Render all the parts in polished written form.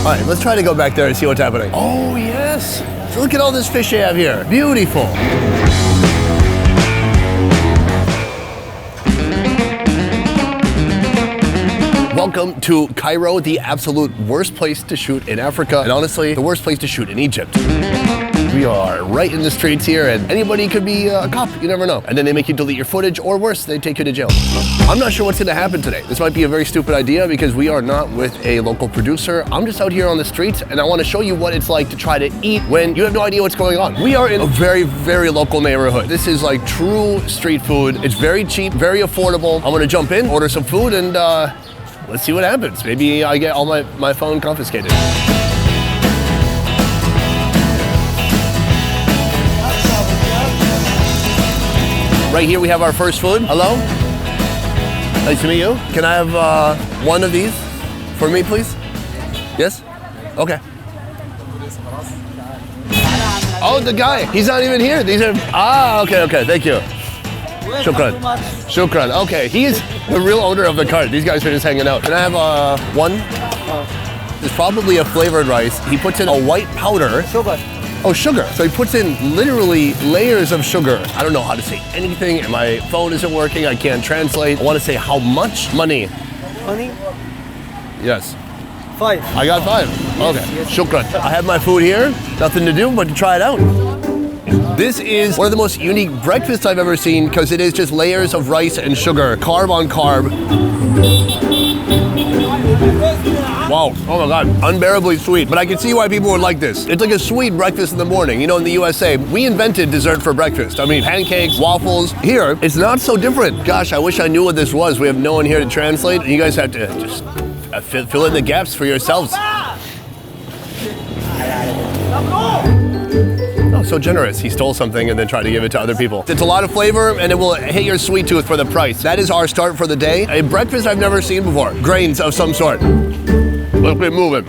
All right, let's try to go back there and see what's happening. Oh, yes. So look at all this fish they have here. Beautiful. Welcome to Cairo, the absolute worst place to shoot in Africa, and honestly, the worst place to shoot in Egypt. We are right in the streets here, and anybody could be a cop, you never know. And then they make you delete your footage, or worse, they take you to jail. I'm not sure what's gonna happen today. This might be a very stupid idea because we are not with a local producer. I'm just out here on the streets, and I wanna show you what it's like to try to eat when you have no idea what's going on. We are in a very, very local neighborhood. This is like true street food. It's very cheap, very affordable. I'm gonna jump in, order some food, and let's see what happens. Maybe I get all my phone confiscated. Right here we have our first food. Hello? Nice to meet you. Can I have one of these for me, please? Yes? Okay. Oh, the guy. He's not even here. These are, okay, thank you. Shukran. Shukran. Okay, he's the real owner of the cart. These guys are just hanging out. Can I have one? There's probably a flavored rice. He puts in a white powder. Sugar. Oh, sugar. So he puts in literally layers of sugar. I don't know how to say anything, and my phone isn't working. I can't translate. I want to say how much money? Money? Yes. 5. I got 5. Okay. Yes. Shukran. I have my food here. Nothing to do but to try it out. This is one of the most unique breakfasts I've ever seen because it is just layers of rice and sugar, carb on carb. Wow, oh my God, unbearably sweet. But I can see why people would like this. It's like a sweet breakfast in the morning. You know, in the USA, we invented dessert for breakfast. I mean, pancakes, waffles. Here, it's not so different. Gosh, I wish I knew what this was. We have no one here to translate. You guys have to just fill in the gaps for yourselves. Oh, so generous. He stole something and then tried to give it to other people. It's a lot of flavor and it will hit your sweet tooth for the price. That is our start for the day. A breakfast I've never seen before. Grains of some sort. Let's get moving.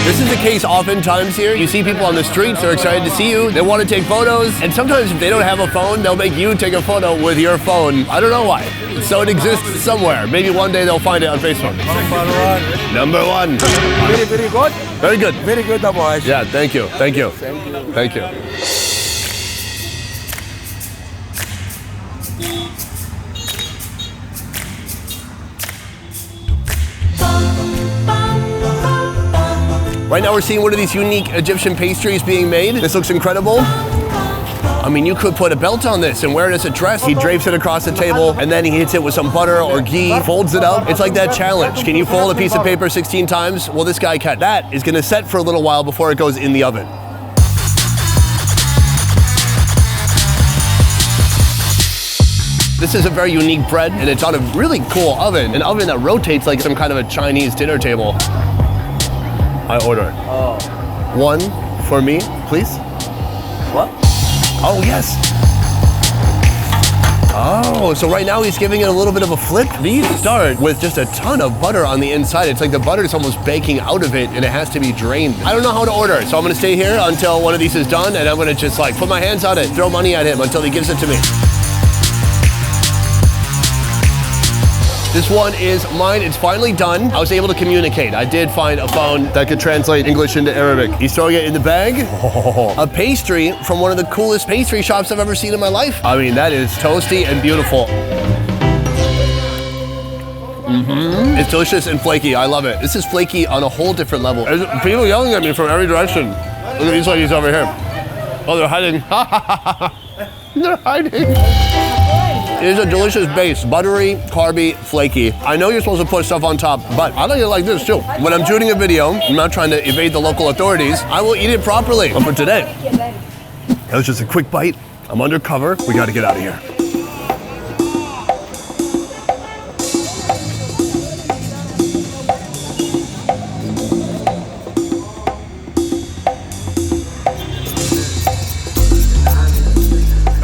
This is the case oftentimes here. You see people on the streets, they're excited to see you. They want to take photos. And sometimes if they don't have a phone, they'll make you take a photo with your phone. I don't know why. So it exists somewhere. Maybe one day they'll find it on Facebook. Number 1. Very, very good. Very good. Very good, Abu Ash. Yeah, thank you. Thank you. Thank you. Right now we're seeing one of these unique Egyptian pastries being made. This looks incredible. I mean, you could put a belt on this and wear it as a dress. He drapes it across the table and then he hits it with some butter or ghee, folds it up. It's like that challenge. Can you fold a piece of paper 16 times? Well, this guy can. That is gonna set for a little while before it goes in the oven. This is a very unique bread and it's on a really cool oven. An oven that rotates like some kind of a Chinese dinner table. I order. Oh. 1 for me, please. What? Oh, yes. Oh, so right now he's giving it a little bit of a flip. These start with just a ton of butter on the inside. It's like the butter is almost baking out of it and it has to be drained. I don't know how to order it, so I'm gonna stay here until one of these is done and I'm gonna just like put my hands on it, throw money at him until he gives it to me. This one is mine. It's finally done. I was able to communicate. I did find a phone that could translate English into Arabic. He's throwing it in the bag. Oh. A pastry from one of the coolest pastry shops I've ever seen in my life. I mean, that is toasty and beautiful. It's delicious and flaky. I love it. This is flaky on a whole different level. There's people yelling at me from every direction. Look at these ladies over here. Oh, they're hiding. They're hiding. It is a delicious base, buttery, carby, flaky. I know you're supposed to put stuff on top, but I like it like this too. When I'm shooting a video, I'm not trying to evade the local authorities, I will eat it properly. But for today, that was just a quick bite. I'm undercover, we gotta get out of here.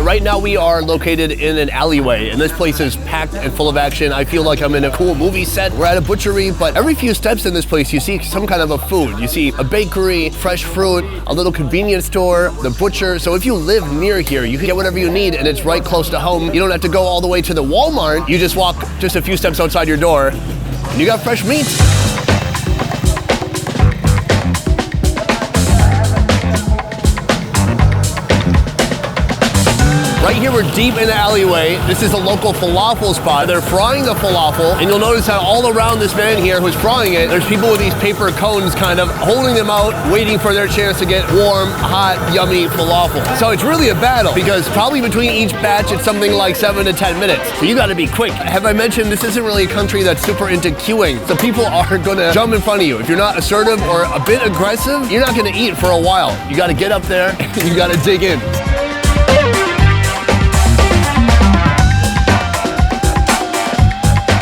Right Right now we are located in an alleyway, and this place is packed and full of action. I feel like I'm in a cool movie set. We're at a butchery, but every few steps in this place, you see some kind of a food. You see a bakery, fresh fruit, a little convenience store, the butcher. So if you live near here, you can get whatever you need, and it's right close to home. You don't have to go all the way to the Walmart. You just walk just a few steps outside your door, and you got fresh meat. Right here, we're deep in the alleyway. This is a local falafel spot. They're frying the falafel, and you'll notice how all around this man here who's frying it, there's people with these paper cones kind of holding them out, waiting for their chance to get warm, hot, yummy falafel. So it's really a battle because probably between each batch, it's something like 7 to 10 minutes. So you gotta be quick. Have I mentioned this isn't really a country that's super into queuing? So people are gonna jump in front of you. If you're not assertive or a bit aggressive, you're not gonna eat for a while. You gotta get up there and you gotta dig in.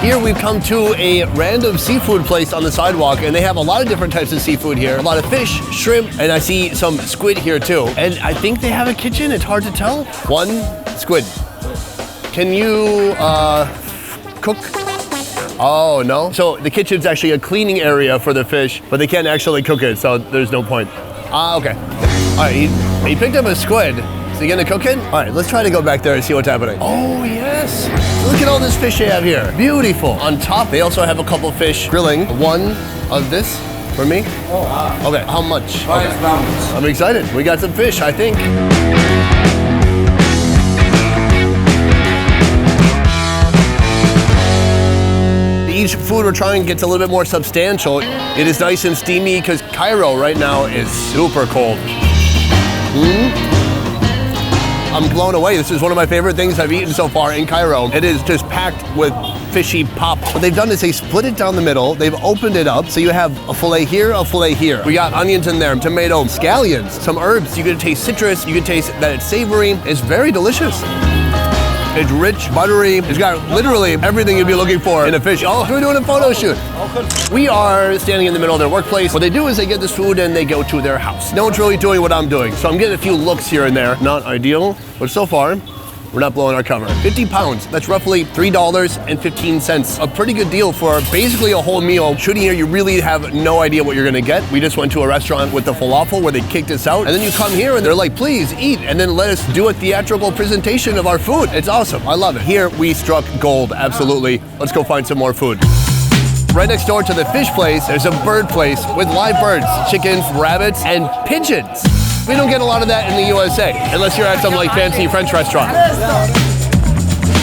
Here we've come to a random seafood place on the sidewalk, and they have a lot of different types of seafood here. A lot of fish, shrimp, and I see some squid here too. And I think they have a kitchen, it's hard to tell. One squid. Can you cook? Oh, no? So the kitchen's actually a cleaning area for the fish, but they can't actually cook it, so there's no point. Okay. All right, he picked up a squid. Is he gonna cook it? All right, let's try to go back there and see what's happening. Oh, yes. Look at all this fish they have here. Beautiful. On top, they also have a couple fish grilling. One of this for me. Oh, wow. Okay, how much? $5. I'm excited. We got some fish, I think. Each food we're trying gets a little bit more substantial. It is nice and steamy because Cairo right now is super cold. I'm blown away. This is one of my favorite things I've eaten so far in Cairo. It is just packed with fishy pop. What they've done is they split it down the middle. They've opened it up. So you have a fillet here, a fillet here. We got onions in there, tomato, scallions, some herbs. You can taste citrus. You can taste that it's savory. It's very delicious. It's rich, buttery. It's got literally everything you'd be looking for in a fish. Oh, we're doing a photo shoot. We are standing in the middle of their workplace. What they do is they get this food and they go to their house. No one's really doing what I'm doing. So I'm getting a few looks here and there. Not ideal, but so far, we're not blowing our cover. 50 pounds, that's roughly $3.15. A pretty good deal for basically a whole meal. Shooting here, you really have no idea what you're gonna get. We just went to a restaurant with the falafel where they kicked us out. And then you come here and they're like, please eat. And then let us do a theatrical presentation of our food. It's awesome, I love it. Here, we struck gold, absolutely. Let's go find some more food. Right next door to the fish place, there's a bird place with live birds, chickens, rabbits, and pigeons. We don't get a lot of that in the USA, unless you're at some like fancy French restaurant.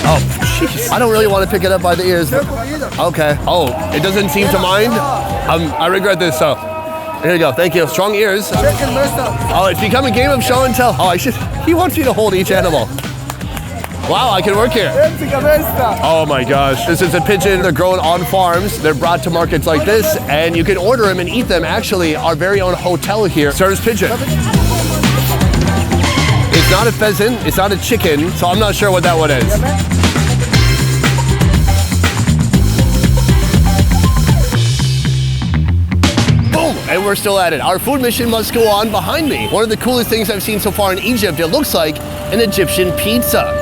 Oh, jeez. I don't really want to pick it up by the ears. Okay. Oh, it doesn't seem to mind? I regret this, so. Here you go, thank you. Strong ears. Oh, it's become a game of show and tell. Oh, he wants me to hold each animal. Wow, I can work here. Oh my gosh. This is a pigeon. They're grown on farms. They're brought to markets like this, and you can order them and eat them. Actually, our very own hotel here serves pigeon. It's not a pheasant, it's not a chicken, so I'm not sure what that one is. Boom, and we're still at it. Our food mission must go on behind me. One of the coolest things I've seen so far in Egypt, it looks like an Egyptian pizza.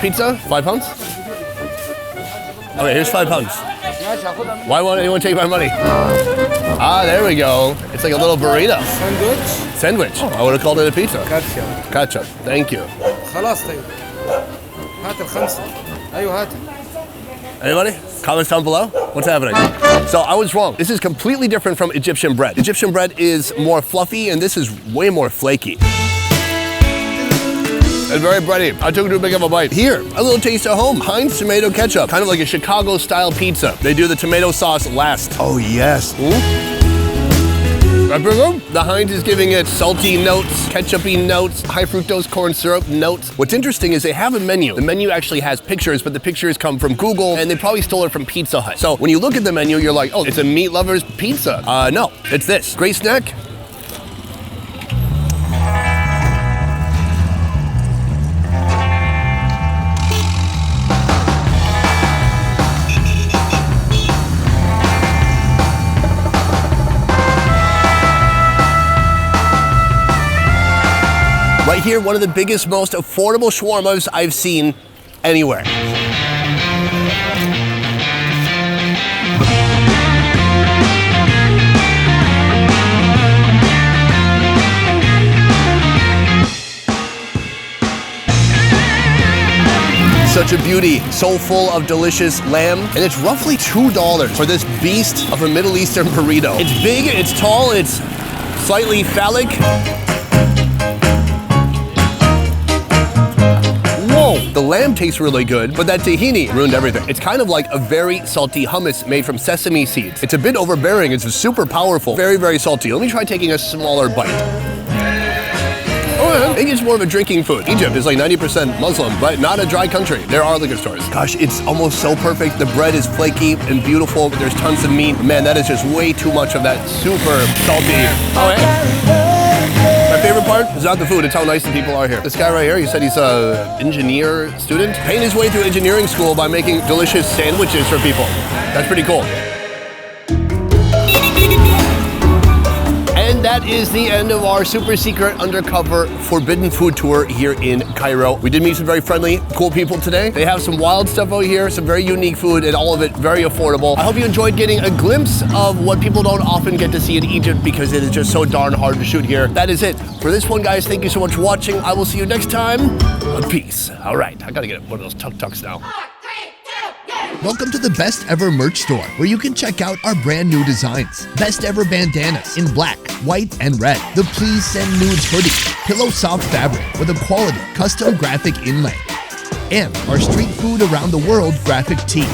Pizza, 5 pounds? Okay, here's 5 pounds. Why won't anyone take my money? Ah, there we go. It's like a little burrito. Sandwich? Oh, I would have called it a pizza. Ketchup. Thank you. Anybody? Comments down below? What's happening? So I was wrong. This is completely different from Egyptian bread. Egyptian bread is more fluffy, and this is way more flaky. And very bready. I took too big of a bite. Here, a little taste at home. Heinz tomato ketchup, kind of like a Chicago-style pizza. They do the tomato sauce last. Oh, yes. The Heinz is giving it salty notes, ketchupy notes, high fructose corn syrup notes. What's interesting is they have a menu. The menu actually has pictures, but the pictures come from Google, and they probably stole it from Pizza Hut. So when you look at the menu, you're like, oh, it's a meat lover's pizza. No, it's this. Great snack. Right here, one of the biggest, most affordable shawarmas I've seen anywhere. Such a beauty, so full of delicious lamb, and it's roughly $2 for this beast of a Middle Eastern burrito. It's big, it's tall, it's slightly phallic. Whoa! The lamb tastes really good, but that tahini ruined everything. It's kind of like a very salty hummus made from sesame seeds. It's a bit overbearing, it's super powerful, very, very salty. Let me try taking a smaller bite. Oh, yeah. I think it's more of a drinking food. Egypt is like 90% Muslim, but not a dry country. There are liquor stores. Gosh, it's almost so perfect. The bread is flaky and beautiful. There's tons of meat. Man, that is just way too much of that super salty. Oh, yeah. My favorite part is not the food, it's how nice the people are here. This guy right here, he said he's an engineer student. Paying his way through engineering school by making delicious sandwiches for people. That's pretty cool. And that is the end of our super secret undercover forbidden food tour here in Cairo. We did meet some very friendly, cool people today. They have some wild stuff out here, some very unique food, and all of it very affordable. I hope you enjoyed getting a glimpse of what people don't often get to see in Egypt because it is just so darn hard to shoot here. That is it for this one, guys. Thank you so much for watching. I will see you next time. Peace. All right, I gotta get one of those tuk-tuks now. Welcome to the Best Ever merch store, where you can check out our brand new designs. Best Ever bandanas in black, white, and red. The Please Send Nudes hoodie, pillow soft fabric with a quality custom graphic inlay. And our street food around the world graphic tee.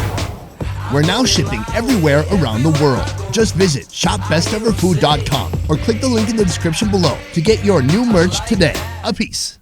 We're now shipping everywhere around the world. Just visit shopbesteverfood.com or click the link in the description below to get your new merch today. Peace.